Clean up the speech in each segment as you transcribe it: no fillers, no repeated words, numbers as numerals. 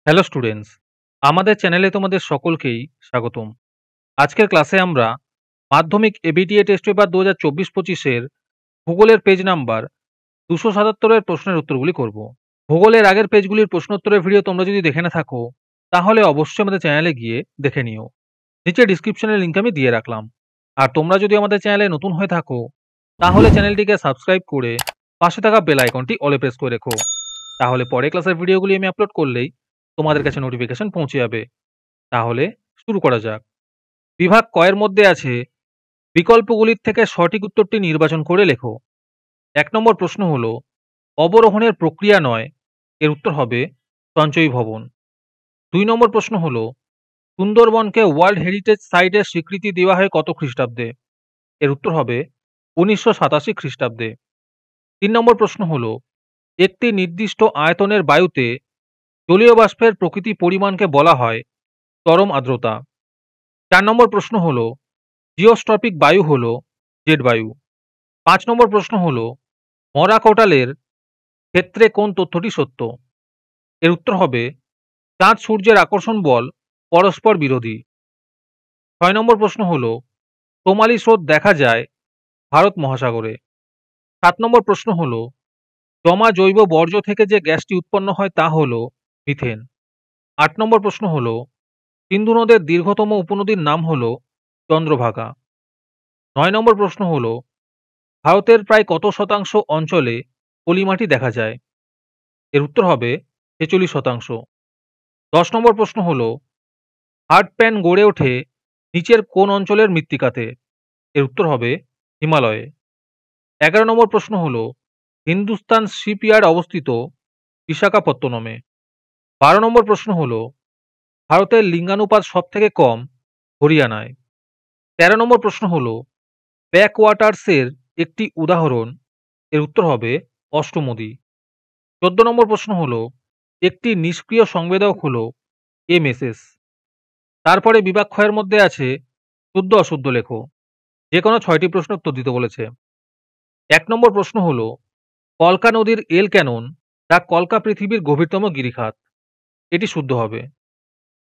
Hello students, আমাদের চ্যানেলে তোমাদের সকলকেই স্বাগতম। আজকের ক্লাসে আমরা মাধ্যমিক এবিটিএ টেস্ট পেপার 2024-25 ভূগোলের পেজ নাম্বার 277 এর প্রশ্নের উত্তরগুলি করব। ভূগোলের আগের পেজগুলির প্রশ্নোত্তরের ভিডিও তোমরা যদি দেখে না থাকো তাহলে অবশ্যই আমাদের চ্যানেলে গিয়ে দেখে নিও। নিচে ডিসক্রিপশনের লিঙ্ক আমি দিয়ে রাখলাম। আর তোমরা যদি আমাদের চ্যানেলে নতুন হয়ে থাকো তাহলে চ্যানেলটিকে সাবস্ক্রাইব করে পাশে থাকা বেল আইকনটি অলে প্রেস করে রেখো। তাহলে পরে ক্লাসের ভিডিওগুলি আমি আপলোড করলেই তোমাদের কাছে নোটিফিকেশন পৌঁছে যাবে। তাহলে শুরু করা যাক। বিভাগ ক এর মধ্যে আছে বিকল্পগুলির থেকে সঠিক উত্তরটি নির্বাচন করে লেখো। ১ নম্বর প্রশ্ন হলো অবরোহণের প্রক্রিয়া নয়, এর উত্তর হবে সঞ্চয়ী ভবন। ২ নম্বর প্রশ্ন হলো সুন্দরবনকে ওয়ার্ল্ড হেরিটেজ সাইটের স্বীকৃতি দেওয়া হয় কত খ্রিস্টাব্দে? এর উত্তর হবে ১৯৮৭ খ্রিস্টাব্দে। ৩ নম্বর প্রশ্ন হলো একটি নির্দিষ্ট আয়তনের বায়ুতে জলীয় বাষ্পের প্রকৃতি পরিমাণকে বলা হয় চরম আর্দ্রতা। ৪ নম্বর প্রশ্ন হলো জিওস্ট্রপিক বায়ু হলো জেট বায়ু। ৫ নম্বর প্রশ্ন হলো মরা কোটালের ক্ষেত্রে কোন তথ্যটি সত্য? এর উত্তর হবে চাঁদ সূর্যের আকর্ষণ বল পরস্পর বিরোধী। ৬ নম্বর প্রশ্ন হলো সোমালি স্রোত দেখা যায় ভারত মহাসাগরে। ৭ নম্বর প্রশ্ন হলো জমা জৈব বর্জ্য থেকে যে গ্যাসটি উৎপন্ন হয় তা হলো মিথেন। ৮ নম্বর প্রশ্ন হলো সিন্ধু নদের দীর্ঘতম উপনদীর নাম হলো চন্দ্রভাগা। ৯ নম্বর প্রশ্ন হলো ভারতের প্রায় কত শতাংশ অঞ্চলে পলিমাটি দেখা যায়? এর উত্তর হবে ৪৬%। ১০ নম্বর প্রশ্ন হলো হার্ড প্যান গড়ে ওঠে নিচের কোন অঞ্চলের মৃত্তিকাতে? এর উত্তর হবে হিমালয়ে। ১১ নম্বর প্রশ্ন হলো হিন্দুস্তান শিপইয়ার্ড অবস্থিত বিশাখাপত্তনমে। ১২ নম্বর প্রশ্ন হলো ভারতের লিঙ্গানুপাত সব থেকে কম হরিয়ানায়। ১৩ নম্বর প্রশ্ন হলো ব্যাকওয়াটার্সের একটি উদাহরণ। এর উত্তর হবে অষ্টমদী। ১৪ নম্বর প্রশ্ন হলো একটি নিষ্ক্রিয় সংবেদক হলো এমএসএস। তারপরে বিভাগ খ এর মধ্যে আছে শুদ্ধ অশুদ্ধ লেখো। যে কোনো ৬টি প্রশ্ন উত্তর দিতে বলেছে। ১ নম্বর প্রশ্ন হলো কলকা নদীর এল ক্যানন তা কলকা পৃথিবীর গভীরতম গিরিখাত। এটি শুদ্ধ হবে।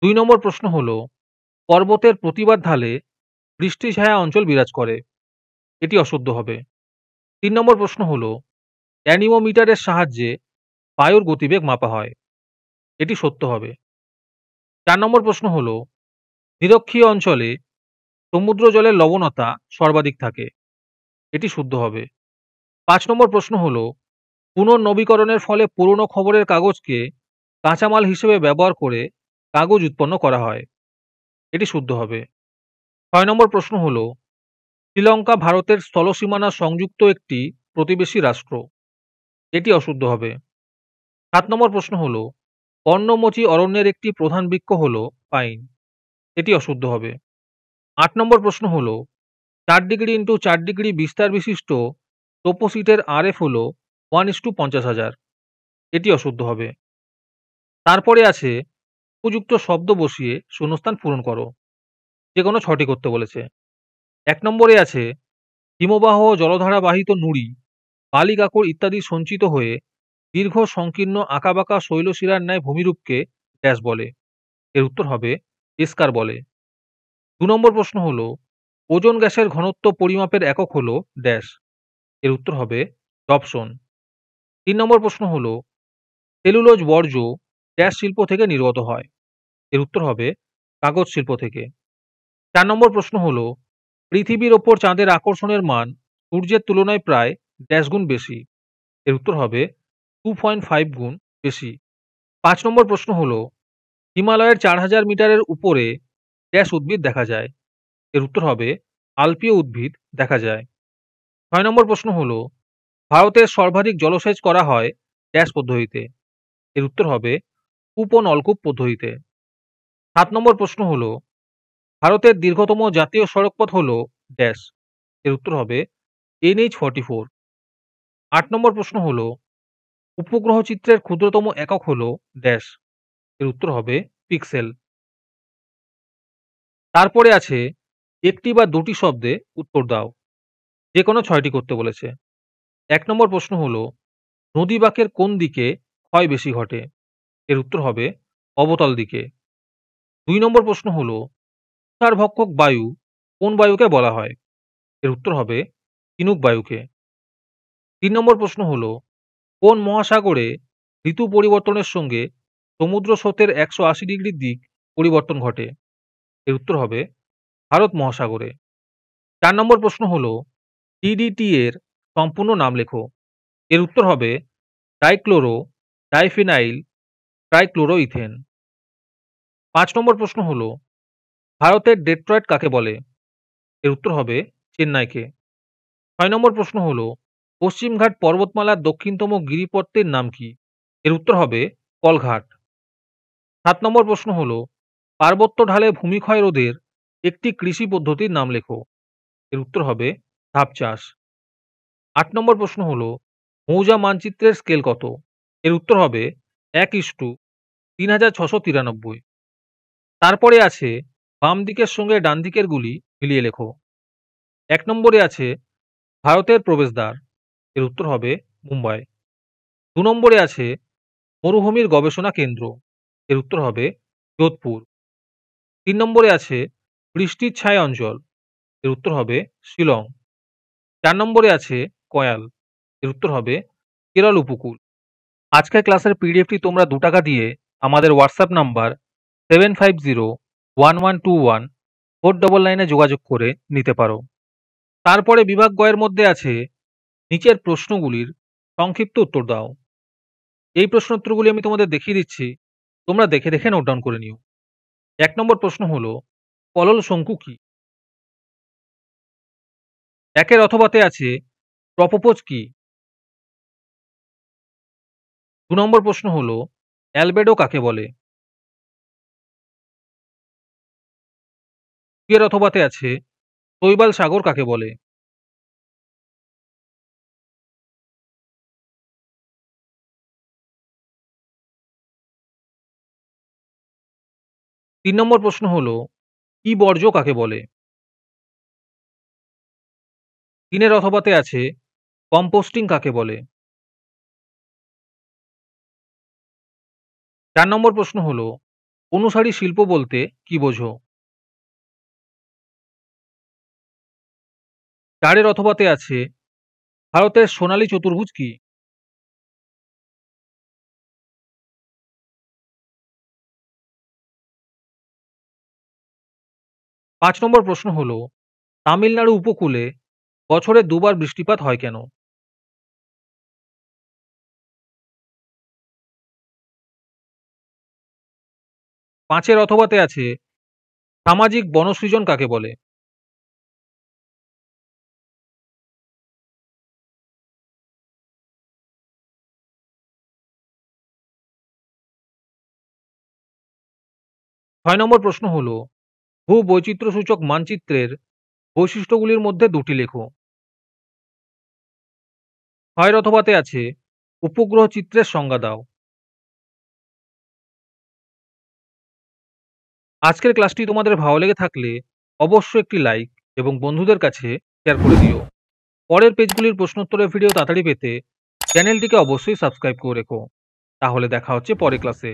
২ নম্বর প্রশ্ন হলো পর্বতের প্রতিবাদ ঢালে বৃষ্টি ছায়া অঞ্চল বিরাজ করে। এটি অশুদ্ধ হবে। ৩ নম্বর প্রশ্ন হলো অ্যানিমোমিটারের সাহায্যে বায়ুর গতিবেগ মাপা হয়। এটি সত্য হবে। ৪ নম্বর প্রশ্ন হলো নিরক্ষীয় অঞ্চলে সমুদ্র জলের লবণতা সর্বাধিক থাকে। এটি শুদ্ধ হবে। ৫ নম্বর প্রশ্ন হলো পুনর্নবীকরণের ফলে পুরনো খবরের কাগজকে কাঁচামাল হিসেবে ব্যবহার করে কাগজ উৎপন্ন করা হয়। এটি শুদ্ধ হবে। ৬ নম্বর প্রশ্ন হলো শ্রীলঙ্কা ভারতের স্থলসীমানা সংযুক্ত একটি প্রতিবেশী রাষ্ট্র। এটি অশুদ্ধ হবে। ৭ নম্বর প্রশ্ন হলো পর্ণমোচী অরণ্যের একটি প্রধান বৃক্ষ হলো পাইন। এটি অশুদ্ধ হবে। ৮ নম্বর প্রশ্ন হলো ৪ ডিগ্রি ইন্টু ৪ ডিগ্রি বিস্তার বিশিষ্ট টোপোসিটের আরএফ হলো 1:50,000। এটি অশুদ্ধ হবে। তারপরে আছে উপযুক্ত শব্দ বসিয়ে শূন্যস্থান পূরণ করো। যে কোনো ৬টি করতে বলেছে। ১ নম্বরে আছে হিমবাহ ও জলধারা বাহিত নুড়ি বালি কাঁকর ইত্যাদি সঞ্চিত হয়ে দীর্ঘ সংকীর্ণ আঁকাবাঁকা শৈলশিলার ন্যায় ভূমিরূপকে ড্যাশ বলে। এর উত্তর হবে এস্কার বলে। ২ নম্বর প্রশ্ন হলো ওজোন গ্যাসের ঘনত্ব পরিমাপের একক হলো ড্যাশ। এর উত্তর হবে ডবসন। ৩ নম্বর প্রশ্ন হলো সেলুলোজ বর্জ্য ড্যাশ শিল্প থেকে নির্গত হয়। এর উত্তর হবে কাগজ শিল্প থেকে। ৪ নম্বর প্রশ্ন হলো পৃথিবীর ওপর চাঁদের আকর্ষণের মান সূর্যের তুলনায় প্রায় ড্যাশ গুণ বেশি। এর উত্তর হবে 2.5 গুণ বেশি। ৫ নম্বর প্রশ্ন হলো হিমালয়ের ৪,০০০ মিটারের উপরে ড্যাশ উদ্ভিদ দেখা যায়। এর উত্তর হবে আলপীয় উদ্ভিদ দেখা যায়। ৬ নম্বর প্রশ্ন হলো ভারতের সর্বাধিক জলসেচ করা হয় ড্যাশ পদ্ধতিতে। এর উত্তর হবে কূপ ও নলকূপ পদ্ধতিতে। ৭ নম্বর প্রশ্ন হলো ভারতের দীর্ঘতম জাতীয় সড়কপথ হলো ড্যাশ। এর উত্তর হবে NH44। ৮ নম্বর প্রশ্ন হলো উপগ্রহ চিত্রের ক্ষুদ্রতম একক হলো ড্যাশ। এর উত্তর হবে পিক্সেল। তারপরে আছে একটি বা দুটি শব্দে উত্তর দাও। যে কোনো ৬টি করতে বলেছে। ১ নম্বর প্রশ্ন হলো নদী বাঁকের কোন দিকে ক্ষয় বেশি ঘটে? এর উত্তর হবে অবতল দিকে। ২ নম্বর প্রশ্ন হলো তুষারভক্ষক বায়ু কোন বায়ুকে বলা হয়? এর উত্তর হবে চিনুক বায়ুকে। ৩ নম্বর প্রশ্ন হলো কোন মহাসাগরে ঋতু পরিবর্তনের সঙ্গে সমুদ্র স্রোতের ১৮০ ডিগ্রি দিক পরিবর্তন ঘটে? এর উত্তর হবে ভারত মহাসাগরে। ৪ নম্বর প্রশ্ন হলো ডিডিটি এর সম্পূর্ণ নাম লেখো। এর উত্তর হবে ডাইক্লোরো ডাইফিনাইল ট্রাইক্লোরোইথেন। ৫ নম্বর প্রশ্ন হলো ভারতের ডেট্রয়েট কাকে বলে? এর উত্তর হবে চেন্নাইকে। ৬ নম্বর প্রশ্ন হলো পশ্চিমঘাট পর্বতমালার দক্ষিণতম গিরিপথটির নাম কি? এর উত্তর হবে কলঘাট। ৭ নম্বর প্রশ্ন হলো পার্বত্য ঢালে ভূমিক্ষয় রোধের একটি কৃষি পদ্ধতির নাম লেখো। এর উত্তর হবে ধাপ চাষ। ৮ নম্বর প্রশ্ন হলো মৌজা মানচিত্রের স্কেল কত? এর উত্তর হবে ১:৩৬৯৩। তারপরে আছে বাম দিকের সঙ্গে ডান দিকের গুলি মিলিয়ে লেখো। ১ নম্বরে আছে ভারতের প্রবেশদ্বার। এর উত্তর হবে মুম্বাই। ২ নম্বরে আছে মরুভূমির গবেষণা কেন্দ্র। এর উত্তর হবে যোধপুর। ৩ নম্বরে আছে বৃষ্টির ছায়া অঞ্চল। এর উত্তর হবে শিলং। ৪ নম্বরে আছে কয়াল। এর উত্তর হবে কেরল উপকূল। আজকের ক্লাসের পিডিএফটি তোমরা ৳২ দিয়ে আমাদের হোয়াটসঅ্যাপ নাম্বার 7501121499 এ যোগাযোগ করে নিতে পারো। তারপরে বিভাগ গ এর মধ্যে আছে নিচের প্রশ্নগুলির সংক্ষিপ্ত উত্তর দাও। এই প্রশ্নোত্তরগুলি আমি তোমাদের দেখিয়ে দিচ্ছি, তোমরা দেখে দেখে নোট ডাউন করে নিও। ১ নম্বর প্রশ্ন হলো কলল শঙ্কু কি? ১ এর অথবাতে আছে প্রপোপোজ কি? ২ নম্বর প্রশ্ন হলো অ্যালবেডো কাকে বলে? ২ এর অথবাতে আছে শৈবাল সাগর কাকে বলে? ৩ নম্বর প্রশ্ন হলো কি বর্জ্য কাকে বলে? ৩ এর অথবাতে আছে কম্পোস্টিং কাকে বলে? ৪ নম্বর প্রশ্ন হলো অনুসারী শিল্প বলতে কি বোঝো? ৪ এর অথবাতে আছে ভারতের সোনালী চতুর্ভুজ কি? ৫ নম্বর প্রশ্ন হলো তামিলনাড়ু উপকূলে বছরে ২ বার বৃষ্টিপাত হয় কেন? ৫ এর অথবাতে আছে সামাজিক বনসৃজন কাকে বলে? ৬ নম্বর প্রশ্ন হলো ভূবৈচিত্র্যসূচক মানচিত্রের বৈশিষ্ট্যগুলির মধ্যে দুটি লেখো। ৬ এর অথবাতে আছে উপগ্রহ চিত্রের সংজ্ঞা দাও। আজকের ক্লাসটি তোমাদের ভালো লেগে থাকলে অবশ্যই একটি লাইক এবং বন্ধুদের কাছে শেয়ার করে দিও। পরের পেজগুলির প্রশ্নোত্তরের ভিডিও তাড়াতাড়ি পেতে চ্যানেলটিকে অবশ্যই সাবস্ক্রাইব করে রেখো। তাহলে দেখা হচ্ছে পরের ক্লাসে।